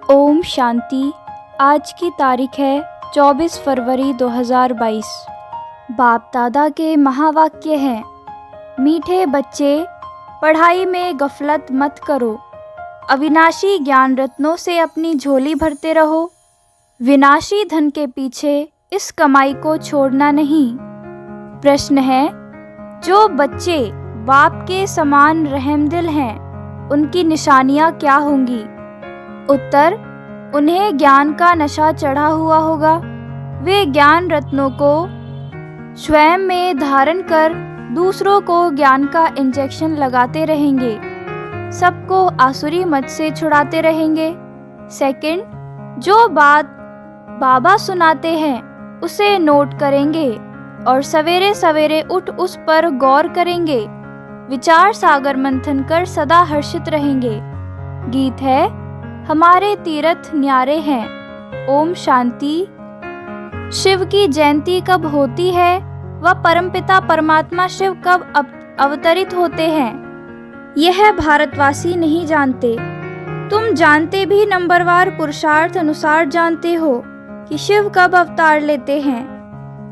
ओम शांति। आज की तारीख है 24 फरवरी 2022। बाप दादा के महावाक्य हैं, मीठे बच्चे पढ़ाई में गफलत मत करो, अविनाशी ज्ञान रत्नों से अपनी झोली भरते रहो, विनाशी धन के पीछे इस कमाई को छोड़ना नहीं। प्रश्न है, जो बच्चे बाप के समान रहमदिल हैं उनकी निशानियाँ क्या होंगी? उत्तर, उन्हें ज्ञान का नशा चढ़ा हुआ होगा। वे ज्ञान रत्नों को स्वयं में धारण कर दूसरों को ज्ञान का इंजेक्शन लगाते रहेंगे, सबको आसुरी मत से छुड़ाते रहेंगे। सेकंड, जो बात बाबा सुनाते हैं उसे नोट करेंगे और सवेरे सवेरे उठ उस पर गौर करेंगे, विचार सागर मंथन कर सदा हर्षित रहेंगे। गीत है, हमारे तीर्थ न्यारे हैं। ओम शांति। शिव की जयंती कब होती है व परमपिता परमात्मा शिव कब अवतरित होते हैं, यह भारतवासी नहीं जानते। तुम जानते भी नंबरवार पुरुषार्थ अनुसार जानते हो कि शिव कब अवतार लेते हैं।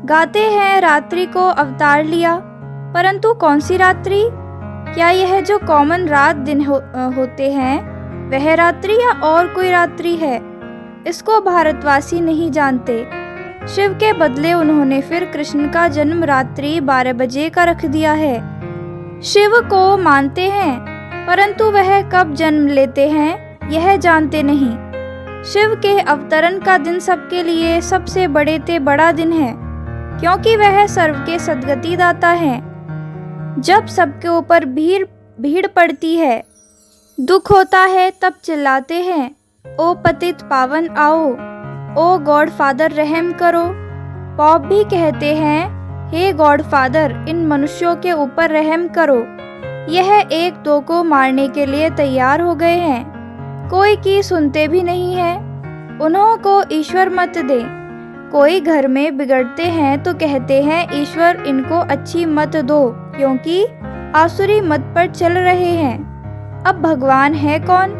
गाते हैं रात्रि को अवतार लिया, परंतु कौन सी रात्रि? क्या यह जो कॉमन रात दिन होते हैं वह रात्रि या और कोई रात्रि है? इसको भारतवासी नहीं जानते। शिव के बदले उन्होंने फिर कृष्ण का जन्म रात्रि 12 बजे का रख दिया है। शिव को मानते हैं, परंतु वह कब जन्म लेते हैं यह जानते नहीं। शिव के अवतरण का दिन सबके लिए सबसे बड़ा दिन है, क्योंकि वह सर्व के सद्गति दाता है। जब सबके ऊपर भीड़ पड़ती है, दुख होता है, तब चिल्लाते हैं, ओ पतित पावन आओ, ओ गॉड फादर रहम करो। पॉप भी कहते हैं, हे गॉड फादर इन मनुष्यों के ऊपर रहम करो। यह एक दो को मारने के लिए तैयार हो गए हैं, कोई की सुनते भी नहीं है। उन्हों को ईश्वर मत दे। कोई घर में बिगड़ते हैं तो कहते हैं, ईश्वर इनको अच्छी मत दो, क्योंकि आसुरी मत पर चल रहे हैं। अब भगवान है कौन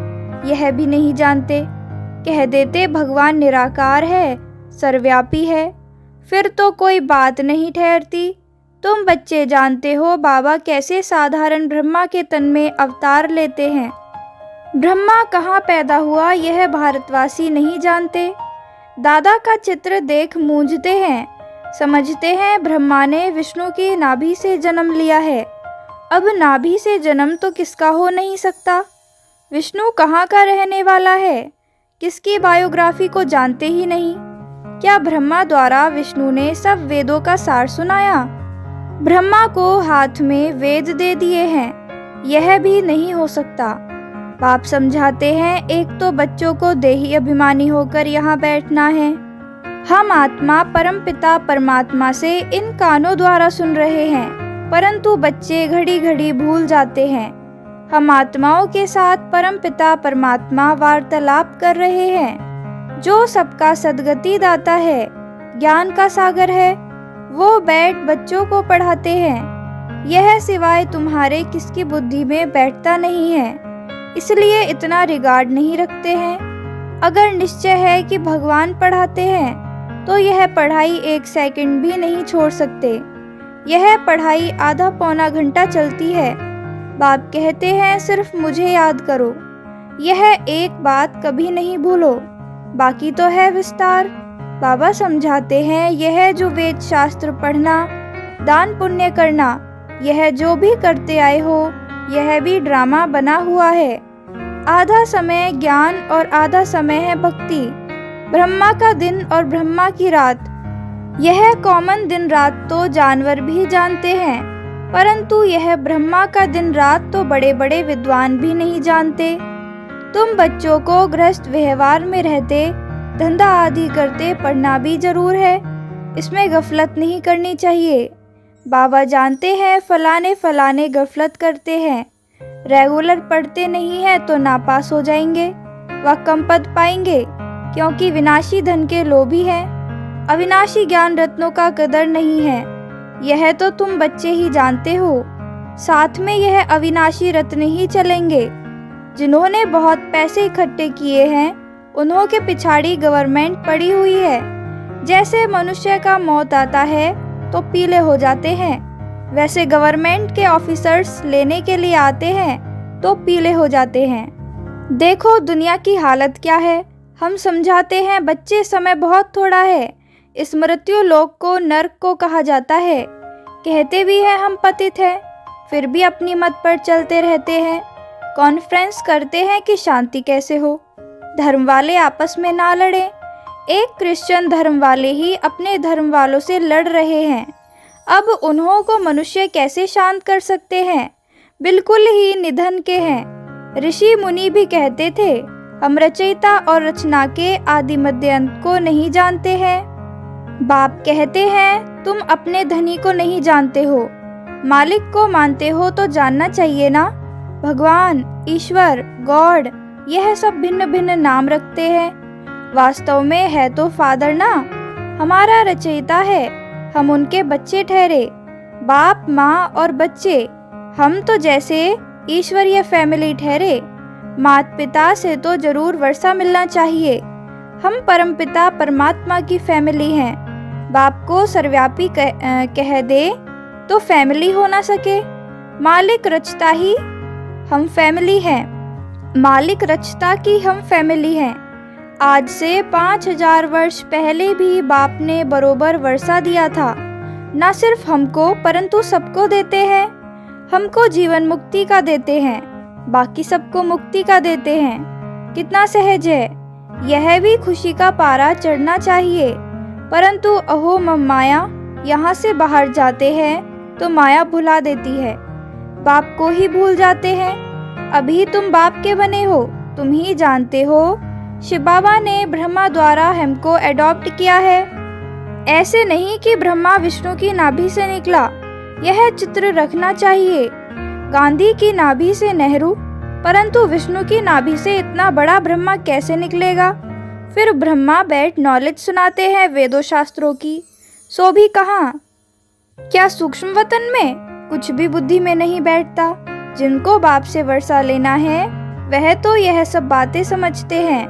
यह भी नहीं जानते। कह देते भगवान निराकार है, सर्वव्यापी है, फिर तो कोई बात नहीं ठहरती। तुम बच्चे जानते हो बाबा कैसे साधारण ब्रह्मा के तन में अवतार लेते हैं। ब्रह्मा कहाँ पैदा हुआ यह भारतवासी नहीं जानते। दादा का चित्र देख मूंझते हैं, समझते हैं ब्रह्मा ने विष्णु की नाभि से जन्म लिया है। अब नाभि से जन्म तो किसका हो नहीं सकता। विष्णु कहाँ का रहने वाला है, किसकी बायोग्राफी को जानते ही नहीं। क्या ब्रह्मा द्वारा विष्णु ने सब वेदों का सार सुनाया? ब्रह्मा को हाथ में वेद दे दिए हैं, यह भी नहीं हो सकता। बाप समझाते हैं, एक तो बच्चों को देही अभिमानी होकर यहाँ बैठना है। हम आत्मा परम पिता परमात्मा से इन कानों द्वारा सुन रहे हैं, परंतु बच्चे घड़ी घड़ी भूल जाते हैं। हम आत्माओं के साथ परम पिता परमात्मा वार्तालाप कर रहे हैं, जो सबका सद्गति दाता है, ज्ञान का सागर है। वो बैठ बच्चों को पढ़ाते हैं। यह सिवाय तुम्हारे किसकी बुद्धि में बैठता नहीं है, इसलिए इतना रिगार्ड नहीं रखते हैं। अगर निश्चय है कि भगवान पढ़ाते हैं तो यह पढ़ाई 1 सेकंड भी नहीं छोड़ सकते। यह पढ़ाई आधा पौना घंटा चलती है। बाप कहते हैं, सिर्फ मुझे याद करो, यह एक बात कभी नहीं भूलो, बाकी तो है विस्तार। बाबा समझाते हैं, यह जो वेद शास्त्र पढ़ना, दान पुण्य करना, यह जो भी करते आए हो यह भी ड्रामा बना हुआ है। आधा समय ज्ञान और आधा समय है भक्ति। ब्रह्मा का दिन और ब्रह्मा की रात, यह कॉमन दिन रात तो जानवर भी जानते हैं, परंतु यह ब्रह्मा का दिन रात तो बड़े बड़े विद्वान भी नहीं जानते। तुम बच्चों को गृहस्थ व्यवहार में रहते, धंधा आदि करते पढ़ना भी जरूर है, इसमें गफलत नहीं करनी चाहिए। बाबा जानते हैं फलाने गफलत करते हैं, रेगुलर पढ़ते नहीं है तो नापास हो जाएंगे व कम पद पाएंगे, क्योंकि विनाशी धन के लोभी हैं। अविनाशी ज्ञान रत्नों का कदर नहीं है, यह तो तुम बच्चे ही जानते हो। साथ में यह अविनाशी रत्न ही चलेंगे। जिन्होंने बहुत पैसे इकट्ठे किए हैं उन्हों के पिछाड़ी गवर्नमेंट पड़ी हुई है। जैसे मनुष्य का मौत आता है तो पीले हो जाते हैं, वैसे गवर्नमेंट के ऑफिसर्स लेने के लिए आते हैं तो पीले हो जाते हैं। देखो दुनिया की हालत क्या है। हम समझाते हैं बच्चे समय बहुत थोड़ा है, इस मृत्यु लोक को नर्क को कहा जाता है। कहते भी हैं हम पतित हैं, फिर भी अपनी मत पर चलते रहते हैं। कॉन्फ्रेंस करते हैं कि शांति कैसे हो, धर्म वाले आपस में ना लड़े। एक क्रिश्चियन धर्म वाले ही अपने धर्म वालों से लड़ रहे हैं। अब उन्हों को मनुष्य कैसे शांत कर सकते हैं, बिल्कुल ही निधन के हैं। ऋषि मुनि भी कहते थे हम रचयिता और रचना के आदि मध्य अंत को नहीं जानते हैं। बाप कहते हैं तुम अपने धनी को नहीं जानते हो, मालिक को मानते हो तो जानना चाहिए ना। भगवान, ईश्वर, गॉड, यह सब भिन्न भिन्न नाम रखते हैं, वास्तव में है तो फादर ना, हमारा रचयिता है। हम उनके बच्चे ठहरे, बाप माँ और बच्चे। हम तो जैसे ईश्वरीय फैमिली ठहरे। माता पिता से तो जरूर वर्षा मिलना चाहिए। हम परमपिता परमात्मा की फैमिली हैं। बाप को सर्वव्यापी कह दे तो फैमिली हो ना सके। मालिक रचता ही हम फैमिली हैं, मालिक रचता की हम फैमिली हैं। आज से 5000 वर्ष पहले भी बाप ने बरोबर वर्षा दिया था। न सिर्फ हमको परंतु सबको देते हैं। हमको जीवन मुक्ति का देते हैं, बाकी सबको मुक्ति का देते हैं। कितना सहज है। यह भी खुशी का पारा चढ़ना चाहिए। परंतु अहो माया, यहाँ से बाहर जाते हैं तो माया भुला देती है, बाप को ही भूल जाते हैं। अभी तुम बाप के बने हो, तुम ही जानते हो। शिव बाबा ने ब्रह्मा द्वारा हमको एडॉप्ट किया है। ऐसे नहीं कि ब्रह्मा विष्णु की नाभि से निकला, यह चित्र रखना चाहिए। गांधी की नाभि से नेहरू, परंतु विष्णु की नाभि से इतना बड़ा ब्रह्मा कैसे निकलेगा। फिर ब्रह्मा बैठ नॉलेज सुनाते हैं वेदों शास्त्रों की, सो भी कहाँ। क्या सूक्ष्म वतन में कुछ भी बुद्धि में नहीं बैठता। जिनको बाप से वर्षा लेना है वह तो यह सब बातें समझते हैं,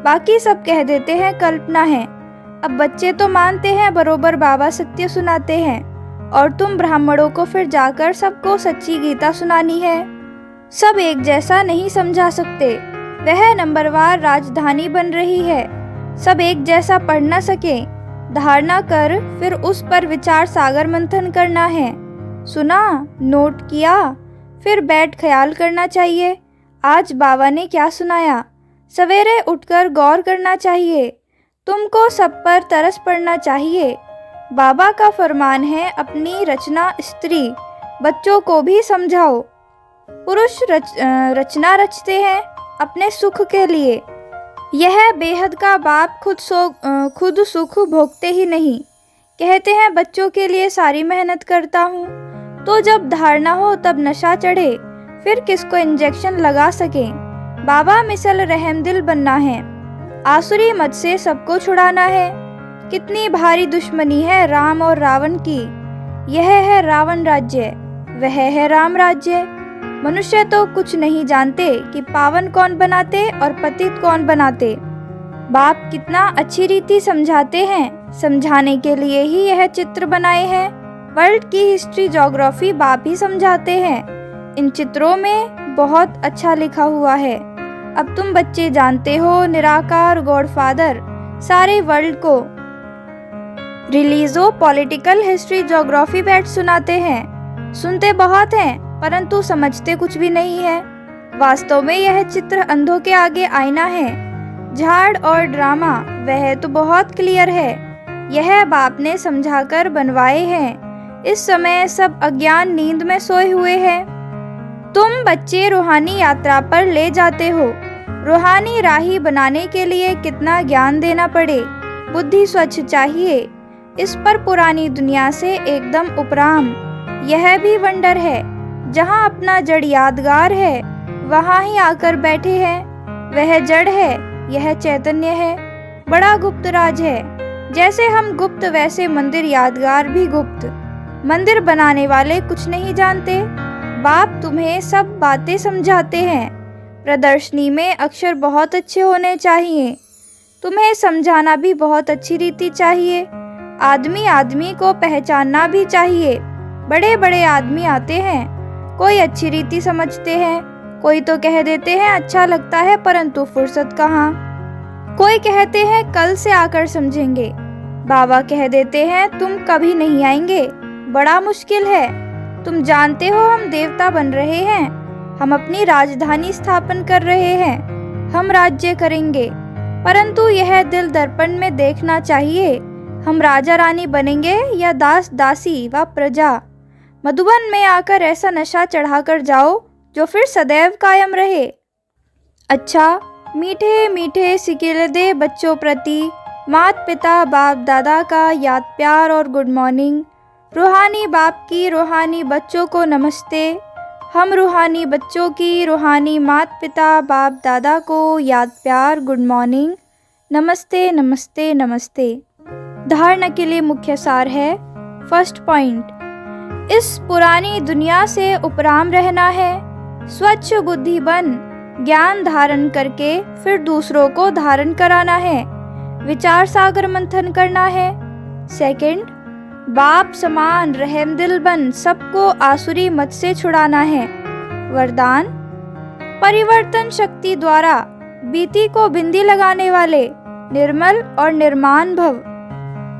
बाकी सब कह देते हैं कल्पना है। अब बच्चे तो मानते हैं बरोबर बाबा सत्य सुनाते हैं, और तुम ब्राह्मणों को फिर जाकर सबको सच्ची गीता सुनानी है। सब एक जैसा नहीं समझा सकते, वह नंबरवार राजधानी बन रही है। सब एक जैसा पढ़ न सके, धारणा कर फिर उस पर विचार सागर मंथन करना है। सुना, नोट किया, फिर बैठ ख्याल करना चाहिए आज बाबा ने क्या सुनाया। सवेरे उठकर गौर करना चाहिए। तुमको सब पर तरस पड़ना चाहिए। बाबा का फरमान है अपनी रचना स्त्री बच्चों को भी समझाओ। पुरुष रचना रचते हैं अपने सुख के लिए। यह बेहद का बाप खुद सुख भोगते ही नहीं। कहते हैं बच्चों के लिए सारी मेहनत करता हूँ, तो जब धारणा हो तब नशा चढ़े, फिर किसको इंजेक्शन लगा सके। बाबा मिसल रहमदिल बनना है, आसुरी मत से सबको छुड़ाना है। कितनी भारी दुश्मनी है राम और रावण की। यह है रावण राज्य, वह है राम राज्य। मनुष्य तो कुछ नहीं जानते कि पावन कौन बनाते और पतित कौन बनाते। बाप कितना अच्छी रीति समझाते हैं, समझाने के लिए ही यह चित्र बनाए हैं। वर्ल्ड की हिस्ट्री ज्योग्राफी बाप ही समझाते हैं। इन चित्रों में बहुत अच्छा लिखा हुआ है। अब तुम बच्चे जानते हो निराकार गॉडफादर सारे वर्ल्ड को। रिलीजो पॉलिटिकल हिस्ट्री ज्योग्राफी बैठ सुनाते हैं। सुनते बहुत हैं परंतु समझते कुछ भी नहीं है। वास्तव में यह चित्र अंधों के आगे आईना है। झाड़ और ड्रामा वह तो बहुत क्लियर है। यह बाप ने समझाकर बनवाए हैं। इस समय सब अज्ञान नींद में सोए हुए हैं। तुम बच्चे रूहानी यात्रा पर ले जाते हो। रूहानी राही बनाने के लिए कितना ज्ञान देना पड़े, बुद्धि स्वच्छ चाहिए। इस पर पुरानी दुनिया से एकदम उपराम। यह भी वंडर है, जहाँ अपना जड़ यादगार है वहाँ ही आकर बैठे हैं। वह जड़ है, यह चैतन्य है, बड़ा गुप्त राज है। जैसे हम गुप्त वैसे मंदिर यादगार भी गुप्त। मंदिर बनाने वाले कुछ नहीं जानते। बाप तुम्हें सब बातें समझाते हैं। प्रदर्शनी में अक्षर बहुत अच्छे होने चाहिए। तुम्हें समझाना भी बहुत अच्छी रीति चाहिए। आदमी आदमी को पहचानना भी चाहिए। बड़े बड़े आदमी आते हैं, कोई अच्छी रीति समझते हैं, कोई तो कह देते हैं अच्छा लगता है, परंतु फुर्सत कहाँ। कोई कहते हैं कल से आकर समझेंगे। बाबा कह देते हैं तुम कभी नहीं आएंगे, बड़ा मुश्किल है। तुम जानते हो हम देवता बन रहे हैं, हम अपनी राजधानी स्थापन कर रहे हैं, हम राज्य करेंगे। परंतु यह दिल दर्पण में देखना चाहिए, हम राजा रानी बनेंगे या दास दासी व प्रजा। मधुबन में आकर ऐसा नशा चढ़ाकर जाओ जो फिर सदैव कायम रहे। अच्छा, मीठे मीठे सिकिलदे बच्चों प्रति माता पिता बाप दादा का याद प्यार और गुड मॉर्निंग। रूहानी बाप की रूहानी बच्चों को नमस्ते। हम रूहानी बच्चों की रूहानी माता पिता बाप दादा को याद प्यार गुड मॉर्निंग, नमस्ते नमस्ते नमस्ते। धारणा के लिए मुख्य सार है। फर्स्ट पॉइंट, इस पुरानी दुनिया से उपराम रहना है। स्वच्छ बुद्धि बन ज्ञान धारण करके फिर दूसरों को धारण कराना है। विचार सागर मंथन करना है। सेकंड, बाप समान रहमदिल बन सबको आसुरी मत से छुड़ाना है। वरदान, परिवर्तन शक्ति द्वारा बीती को बिंदी लगाने वाले निर्मल और निर्माण भव।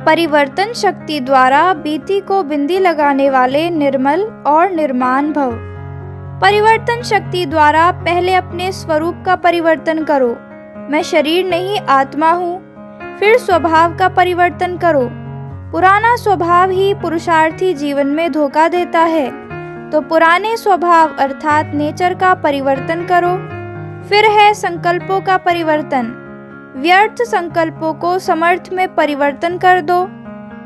परिवर्तन शक्ति द्वारा बीती को बिंदी लगाने वाले निर्मल और निर्माण भव। परिवर्तन शक्ति द्वारा पहले अपने स्वरूप का परिवर्तन करो। मैं शरीर नहीं आत्मा हूँ। फिर स्वभाव का परिवर्तन करो। पुराना स्वभाव ही पुरुषार्थी जीवन में धोखा देता है, तो पुराने स्वभाव अर्थात नेचर का परिवर्तन करो। फिर है संकल्पों का परिवर्तन। व्यर्थ संकल्पों को समर्थ में परिवर्तन कर दो।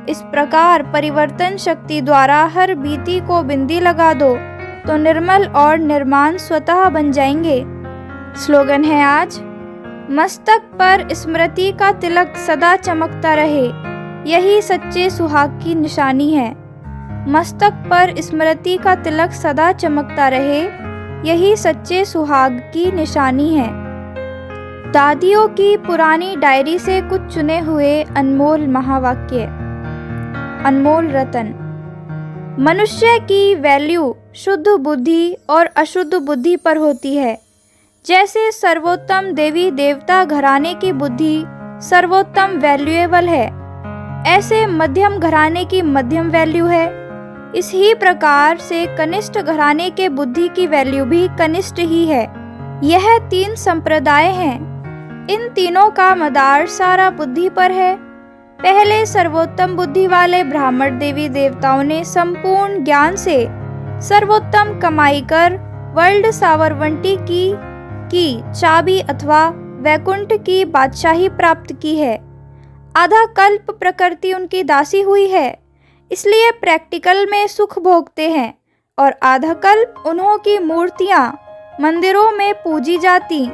इस प्रकार परिवर्तन शक्ति द्वारा हर बीती को बिंदी लगा दो तो निर्मल और निर्माण स्वतः बन जाएंगे। स्लोगन है आज, मस्तक पर स्मृति का तिलक सदा चमकता रहे, यही सच्चे सुहाग की निशानी है। मस्तक पर स्मृति का तिलक सदा चमकता रहे, यही सच्चे सुहाग की निशानी है। दादियों की पुरानी डायरी से कुछ चुने हुए अनमोल महावाक्य। अनमोल रतन। मनुष्य की वैल्यू शुद्ध बुद्धि और अशुद्ध बुद्धि पर होती है। जैसे सर्वोत्तम देवी देवता घराने की बुद्धि सर्वोत्तम वैल्यूएबल है, ऐसे मध्यम घराने की मध्यम वैल्यू है। इसी प्रकार से कनिष्ठ घराने के बुद्धि की वैल्यू भी कनिष्ठ ही है। यह तीन संप्रदाय हैं। इन तीनों का मदार सारा बुद्धि पर है। पहले सर्वोत्तम बुद्धि वाले ब्राह्मण देवी देवताओं ने संपूर्ण ज्ञान से सर्वोत्तम कमाई कर वर्ल्ड सावरवंटी की चाबी अथवा वैकुंठ की बादशाही प्राप्त की है। आधा कल्प प्रकृति उनकी दासी हुई है, इसलिए प्रैक्टिकल में सुख भोगते हैं, और आधा कल्प उन्हों की मूर्तियां मंदिरों में पूजी जाती।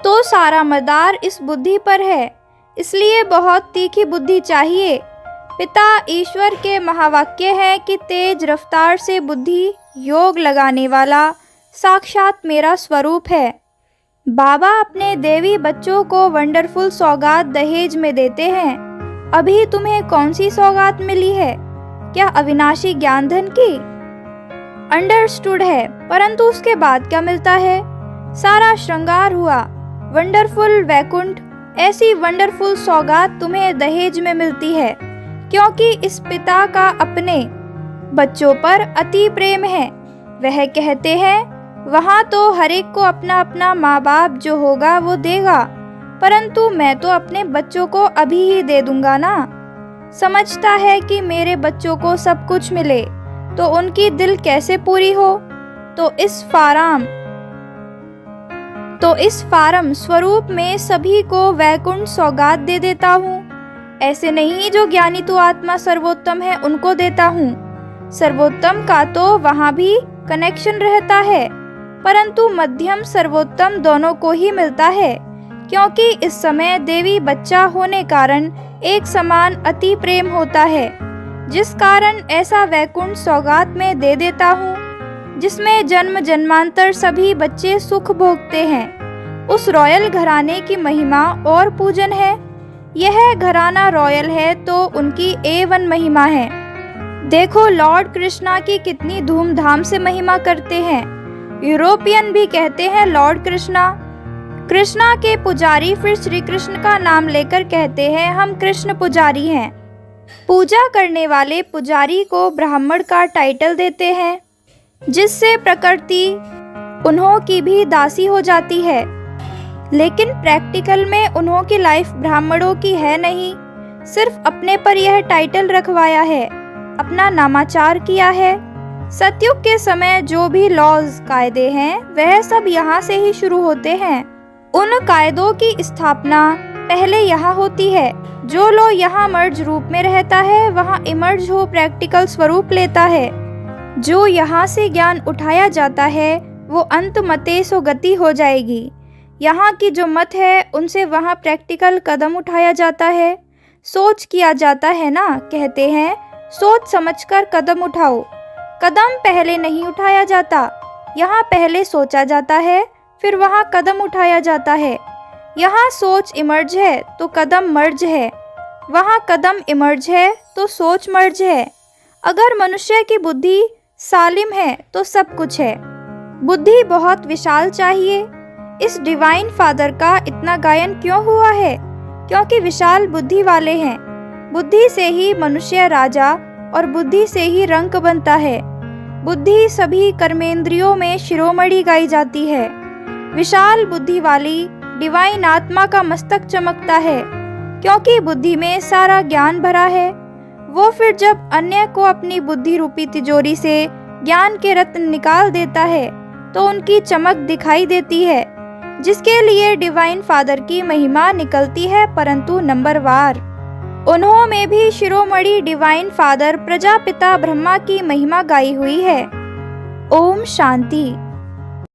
तो सारा मदार इस बुद्धि पर है, इसलिए बहुत तीखी बुद्धि चाहिए। पिता ईश्वर के महावाक्य है कि तेज रफ्तार से बुद्धि योग लगाने वाला साक्षात मेरा स्वरूप है। बाबा अपने देवी बच्चों को वंडरफुल सौगात दहेज में देते हैं। अभी तुम्हें कौन सी सौगात मिली है? क्या अविनाशी ज्ञान धन की? अंडरस्टूड है, परंतु उसके बाद क्या मिलता है? सारा श्रृंगार हुआ, वंडरफुल वैकुंठ। ऐसी वंडरफुल सौगात तुम्हें दहेज में मिलती है, क्योंकि इस पिता का अपने बच्चों पर अति प्रेम है। वह कहते हैं वहाँ तो हर एक को अपना अपना माँ बाप जो होगा वो देगा, परंतु मैं तो अपने बच्चों को अभी ही दे दूंगा ना। समझता है कि मेरे बच्चों को सब कुछ मिले तो उनकी दिल कैसे पूरी हो। तो इस फारम स्वरूप में सभी को वैकुंठ सौगात दे देता हूँ। ऐसे नहीं जो ज्ञानी तो आत्मा सर्वोत्तम है उनको देता हूँ। सर्वोत्तम का तो वहाँ भी कनेक्शन रहता है, परंतु मध्यम सर्वोत्तम दोनों को ही मिलता है, क्योंकि इस समय देवी बच्चा होने कारण एक समान अति प्रेम होता है, जिस कारण ऐसा वैकुंठ सौगात में दे देता हूँ, जिसमें जन्म जन्मांतर सभी बच्चे सुख भोगते हैं। उस रॉयल घराने की महिमा और पूजन है। यह घराना रॉयल है तो उनकी A1 महिमा है। देखो लॉर्ड कृष्णा की कितनी धूमधाम से महिमा करते हैं। यूरोपियन भी कहते हैं लॉर्ड कृष्णा। कृष्णा के पुजारी फिर श्री कृष्ण का नाम लेकर कहते हैं हम कृष्ण पुजारी हैं। पूजा करने वाले पुजारी को ब्राह्मण का टाइटल देते हैं, जिससे प्रकृति उन्हों की भी दासी हो जाती है। लेकिन प्रैक्टिकल में उन्हों की लाइफ ब्राह्मणों की है नहीं, सिर्फ अपने पर यह टाइटल रखवाया है, अपना नामाचार किया है। सतयुग के समय जो भी लॉज कायदे हैं वह सब यहाँ से ही शुरू होते हैं। उन कायदों की स्थापना पहले यहाँ होती है। जो लो यहाँ मर्ज रूप में रहता है वहाँ इमर्ज हो प्रैक्टिकल स्वरूप लेता है। जो यहाँ से ज्ञान उठाया जाता है वो अंत मते सो गति हो जाएगी। यहाँ की जो मत है उनसे वहाँ प्रैक्टिकल कदम उठाया जाता है। सोच किया जाता है ना, कहते हैं सोच समझकर कदम उठाओ। कदम पहले नहीं उठाया जाता, यहाँ पहले सोचा जाता है फिर वहाँ कदम उठाया जाता है। यहाँ सोच इमर्ज है तो कदम मर्ज है, वहाँ कदम इमर्ज है तो सोच मर्ज है। अगर मनुष्य की बुद्धि सालिम है तो सब कुछ है। बुद्धि बहुत विशाल चाहिए। इस डिवाइन फादर का इतना गायन क्यों हुआ है? क्योंकि विशाल बुद्धि वाले हैं। बुद्धि से ही मनुष्य राजा और बुद्धि से ही रंक बनता है। बुद्धि सभी कर्मेंद्रियों में शिरोमणि गाई जाती है। विशाल बुद्धि वाली डिवाइन आत्मा का मस्तक चमकता है, क्योंकि बुद्धि में सारा ज्ञान भरा है। वो फिर जब अन्य को अपनी बुद्धि रूपी तिजोरी से ज्ञान के रत्न निकाल देता है तो उनकी चमक दिखाई देती है, जिसके लिए डिवाइन फादर की महिमा निकलती है, परंतु नंबरवार। उन्हों में भी शिरोमणि डिवाइन फादर प्रजापिता ब्रह्मा की महिमा गाई हुई है। ओम शांति।